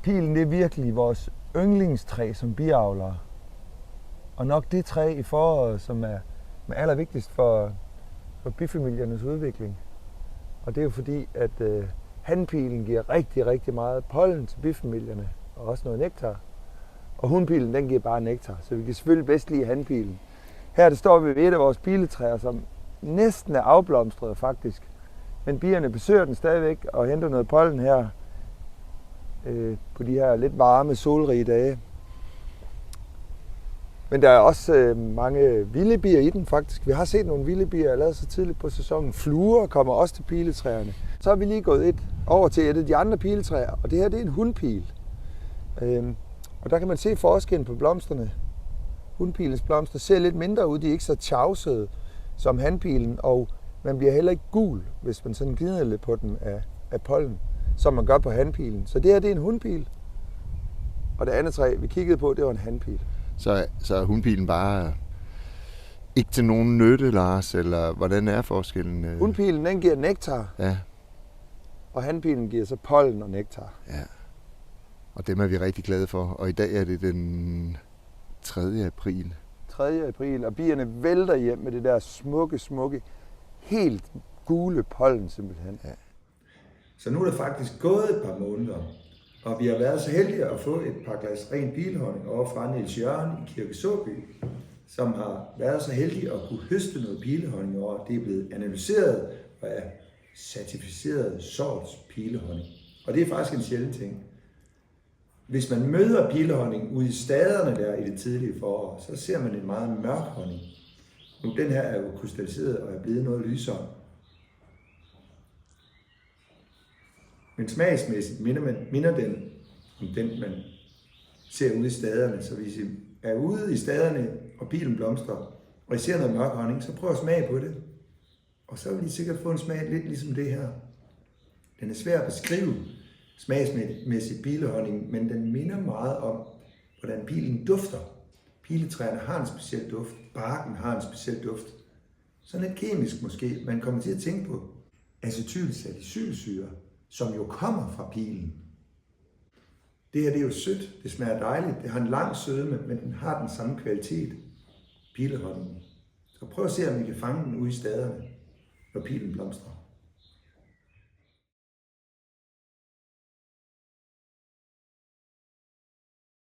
Pilen, det er virkelig vores yndlingstræ som biavlere. Og nok det træ i foråret, som er allervigtigst for bifamiliernes udvikling. Og det er jo fordi, at hanpilen giver rigtig, rigtig meget pollen til bifamilierne, og også noget nektar. Og hunpilen, den giver bare nektar, så vi kan selvfølgelig bedst lide hanpilen. Her der står vi ved et af vores piletræer, som næsten er afblomstret faktisk. Men bierne besøger den stadigvæk og henter noget pollen her på de her lidt varme, solrige dage. Men der er også mange vilde bier i den faktisk. Vi har set nogle vilde bier allerede så tidligt på sæsonen. Fluer kommer også til piletræerne. Så har vi lige gået over til et af de andre piletræer, og det her det er en hunpil. Og der kan man se forskellen på blomsterne. Hunpilens blomster ser lidt mindre ud, de er ikke så tjavsede som hanpilen, og man bliver heller ikke gul, hvis man sådan glider lidt på den af pollen, som man gør på hanpilen. Så det her det er en hunpil, og det andet træ, vi kiggede på, det var en hanpil. Så er hunpilen bare ikke til nogen nytte, Lars, eller hvordan er forskellen? Hunpilen, den giver nektar, ja. Og hanpilen giver så pollen og nektar. Ja, og dem er vi rigtig glade for, og i dag er det den 3. april. 3. april, og bierne vælter hjem med det der smukke, helt gule pollen simpelthen. Ja. Så nu er der faktisk gået et par måneder, og vi har været så heldige at få et par glas ren bilhonning over fra Niels Jørgen i Kirke Såby, som har været så heldige at kunne høste noget pilehonning over. Det er blevet analyseret og er certificeret sorts pilehonning. Og det er faktisk en sjælden ting. Hvis man møder pilehonning ude i staderne der i det tidlige forår, så ser man en meget mørk honning. Nu den her er jo krystalliseret og er blevet noget lysere. Men smagsmæssigt minder den om den, man ser ude i staderne. Så hvis I er ude i staderne, og pilen blomstrer, og I ser noget mørk honning, så prøv at smage på det. Og så vil I sikkert få en smag lidt ligesom det her. Den er svær at beskrive smagsmæssigt pilehonning, men den minder meget om, hvordan pilen dufter. Piletræerne har en speciel duft, barken har en speciel duft. Sådan lidt kemisk måske, man kommer til at tænke på acetylsalicylsyre, som jo kommer fra pilen. Det her det er jo sødt, det smager dejligt, det har en lang sødme, men den har den samme kvalitet, pilehonningen. Så prøv at se, om I kan fange den ude i staderne, når pilen blomstrer.